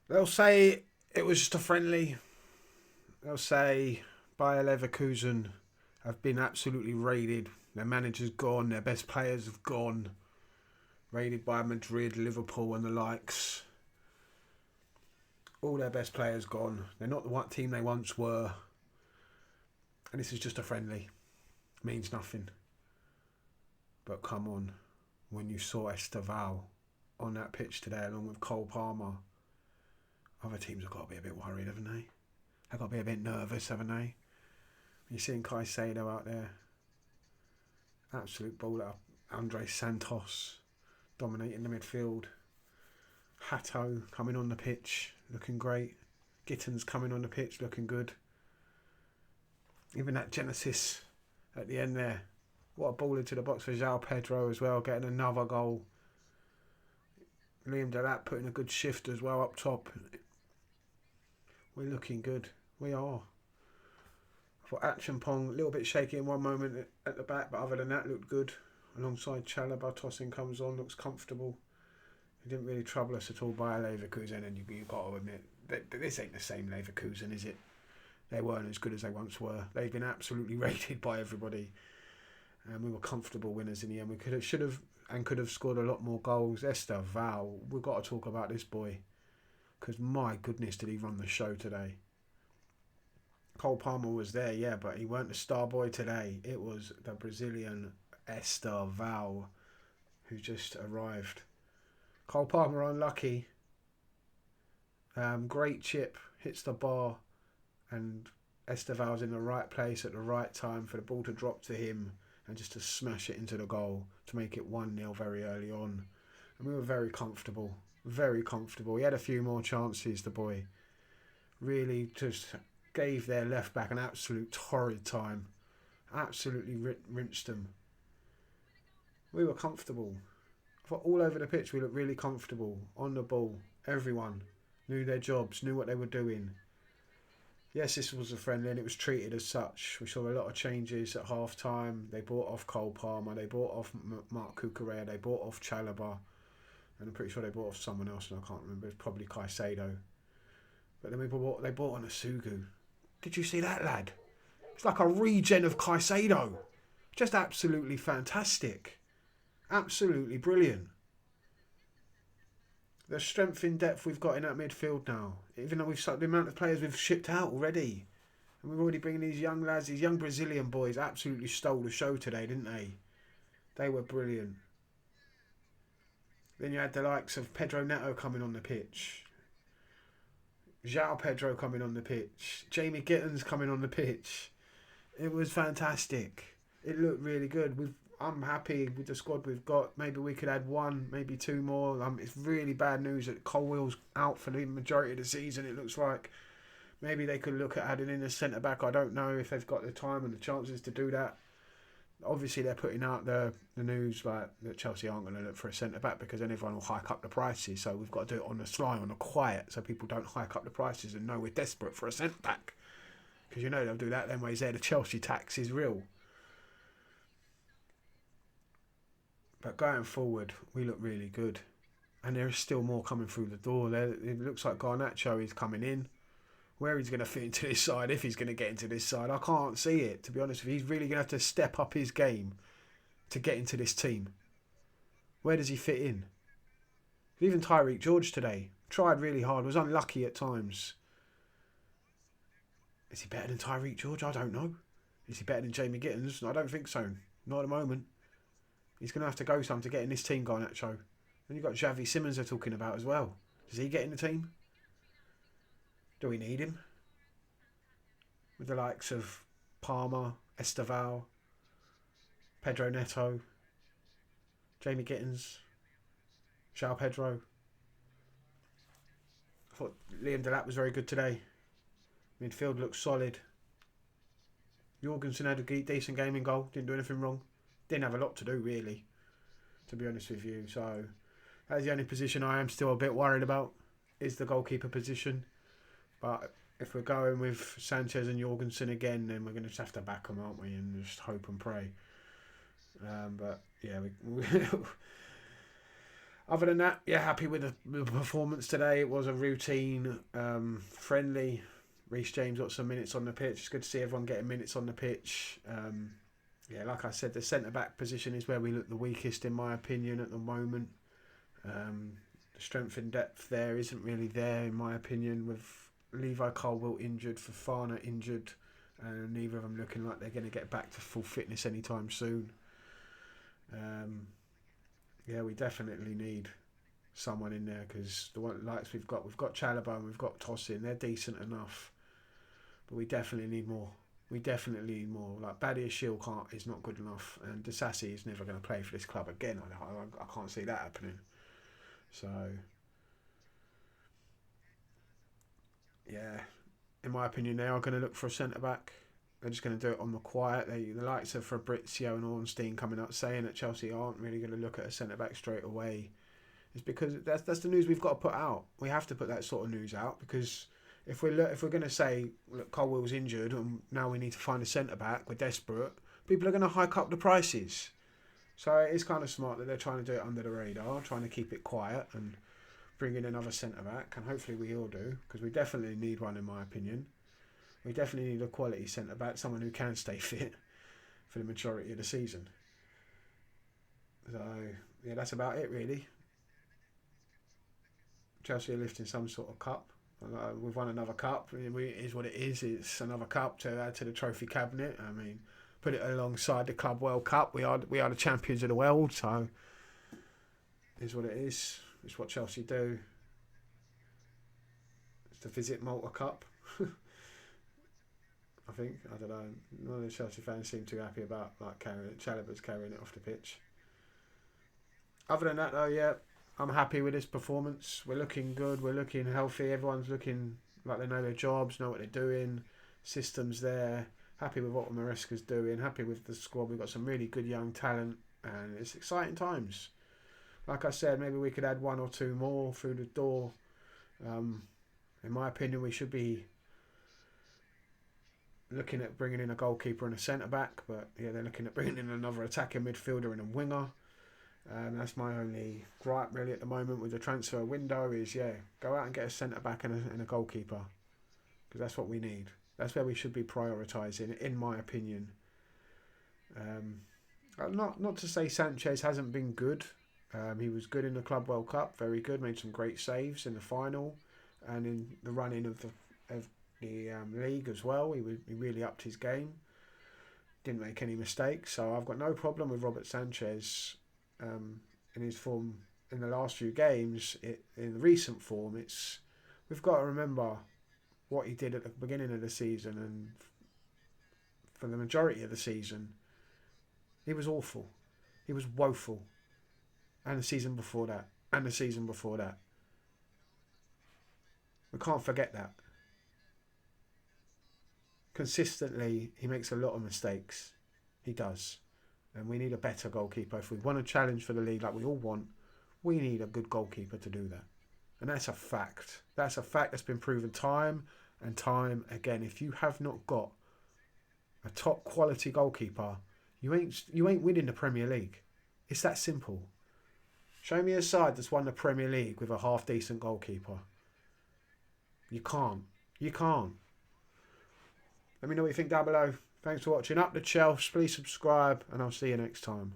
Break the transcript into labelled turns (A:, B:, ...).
A: They'll say it was just a friendly. They'll say Bayer Leverkusen have been absolutely raided. Their manager's gone. Their best players have gone. Raided by Madrid, Liverpool, and the likes. All their best players gone. They're not the one team they once were. And this is just a friendly. Means nothing. But come on. When you saw Estevao on that pitch today along with Cole Palmer, other teams have got to be a bit worried, haven't they? They've got to be a bit nervous, haven't they? You're seeing Caicedo out there. Absolute baller. Andre Santos dominating the midfield. Hato coming on the pitch, looking great. Gittins coming on the pitch, looking good. Even that Genesis at the end there. What a ball into the box for João Pedro as well, getting another goal. Liam Delap putting a good shift as well up top. We're looking good. We are. I thought Achampong a little bit shaky in one moment at the back, but other than that, looked good. Alongside Chalobah, Tossing comes on, looks comfortable. He didn't really trouble us at all by Leverkusen, and you've got to admit that this ain't the same Leverkusen, is it? They weren't as good as they once were. They've been absolutely rated by everybody, and we were comfortable winners in the end. We should have scored a lot more goals. Estevao, we've got to talk about this boy, because my goodness, did he run the show today? Cole Palmer was there, yeah, but he weren't the star boy today. It was the Brazilian Estevao who just arrived. Cole Palmer unlucky. Great chip, hits the bar, and Estevao's in the right place at the right time for the ball to drop to him and just to smash it into the goal to make it 1-0 very early on. And we were very comfortable. Very comfortable. He had a few more chances, the boy. Really just gave their left back an absolute torrid time. Absolutely rinsed them. We were comfortable. I thought all over the pitch we looked really comfortable. On the ball. Everyone knew their jobs, knew what they were doing. Yes, this was a friendly and it was treated as such. We saw a lot of changes at half time. They bought off Cole Palmer. They bought off Mark Cucurella. They bought off Chalobah. And I'm pretty sure they bought off someone else and I can't remember. It's probably Caicedo. But then they bought on Asugu. Did you see that, lad? It's like a regen of Caicedo. Just absolutely fantastic. Absolutely brilliant. The strength in depth we've got in that midfield now. Even though we've the amount of players we've shipped out already. And we're already bringing these young lads, these young Brazilian boys absolutely stole the show today, didn't they? They were brilliant. Then you had the likes of Pedro Neto coming on the pitch. João Pedro coming on the pitch. Jamie Gittins coming on the pitch. It was fantastic. It looked really good. I'm happy with the squad we've got. Maybe we could add one, maybe two more. It's really bad news that Colwell's out for the majority of the season, it looks like. Maybe they could look at adding in a centre-back. I don't know if they've got the time and the chances to do that. Obviously, they're putting out the news like that Chelsea aren't going to look for a centre-back because then everyone will hike up the prices. So we've got to do it on the sly, on the quiet, so people don't hike up the prices and know we're desperate for a centre-back. Because you know they'll do that then ways there. The Chelsea tax is real. But going forward, we look really good. And there is still more coming through the door. It looks like Garnacho is coming in. Where he's going to fit into this side, if he's going to get into this side, I can't see it, to be honest with you. He's really going to have to step up his game to get into this team. Where does he fit in? Even Tyreek George today tried really hard, was unlucky at times. Is he better than Tyreek George? I don't know. Is he better than Jamie Gittins? I don't think so. Not at the moment. He's going to have to go some to get in this team, Garnacho. And you've got Xavi Simons they're talking about as well. Does he get in the team? Do we need him? With the likes of Palmer, Estevao, Pedro Neto, Jamie Gittins, João Pedro. I thought Liam Delap was very good today. Midfield looked solid. Jorgensen had a decent game in goal. Didn't do anything wrong. Didn't have a lot to do, really, to be honest with you. So that's the only position I am still a bit worried about, is the goalkeeper position. But if we're going with Sanchez and Jorgensen again, then we're going to just have to back them, aren't we? And just hope and pray. But yeah, Other than that, yeah, happy with the performance today. It was a routine, friendly. Reece James got some minutes on the pitch. It's good to see everyone getting minutes on the pitch. Yeah, like I said, the centre back position is where we look the weakest, in my opinion, at the moment. The strength and depth there isn't really there, in my opinion, with Levi Colwill injured, Fofana injured, and neither of them looking like they're going to get back to full fitness anytime soon. Yeah, we definitely need someone in there because the one likes we've got Chalobah and we've got Tosin. They're decent enough, but we definitely need more. We definitely need more. Like Badia Shield is not good enough, and Disasi is never going to play for this club again. I can't see that happening. So yeah, in my opinion, they are going to look for a centre back. They're just going to do it on the quiet. The likes of Fabrizio and Ornstein coming up saying that Chelsea aren't really going to look at a centre back straight away. It's because that's the news we've got to put out. We have to put that sort of news out because if we're going to say, look, Colwell's injured and now we need to find a centre back, we're desperate. People are going to hike up the prices. So it is kind of smart that they're trying to do it under the radar, trying to keep it quiet and bring in another centre back, and hopefully we all do because we definitely need one, in my opinion. We definitely need a quality centre back, someone who can stay fit for the majority of the season. So yeah, that's about it really. Chelsea are lifting some sort of cup. We've won another cup. It is what it is. It's another cup to add to the trophy cabinet. I mean, put it alongside the Club World Cup. We are the champions of the world. So it is what it is. It's what Chelsea do. It's to visit Malta Cup. I think, I don't know. None of the Chelsea fans seem too happy about Chalobah's carrying it off the pitch. Other than that, though, yeah, I'm happy with this performance. We're looking good. We're looking healthy. Everyone's looking like they know their jobs, know what they're doing. Systems there. Happy with what Maresca's doing. Happy with the squad. We've got some really good young talent, and it's exciting times. Like I said, maybe we could add one or two more through the door. In my opinion, we should be looking at bringing in a goalkeeper and a centre back, but yeah, they're looking at bringing in another attacking midfielder and a winger. That's my only gripe really at the moment with the transfer window is, yeah, go out and get a centre back and a goalkeeper because that's what we need. That's where we should be prioritising, in my opinion. Not to say Sanchez hasn't been good. He was good in the Club World Cup, very good, made some great saves in the final and in the run-in of the league as well. He really upped his game, didn't make any mistakes, so I've got no problem with Robert Sanchez in his form in the last few games. In the recent form, we've got to remember what he did at the beginning of the season, and for the majority of the season he was awful, he was woeful, and the season before that, and the season before that. We can't forget that. Consistently he makes a lot of mistakes, he does, and we need a better goalkeeper. If we want a challenge for the league like we all want, we need a good goalkeeper to do that. And that's a fact. That's a fact that's been proven time and time again. If you have not got a top quality goalkeeper, you ain't winning the Premier League. It's that simple. Show me a side that's won the Premier League with a half decent goalkeeper. You can't. You can't. Let me know what you think down below. Thanks for watching. Up the Chelsea. Please subscribe, and I'll see you next time.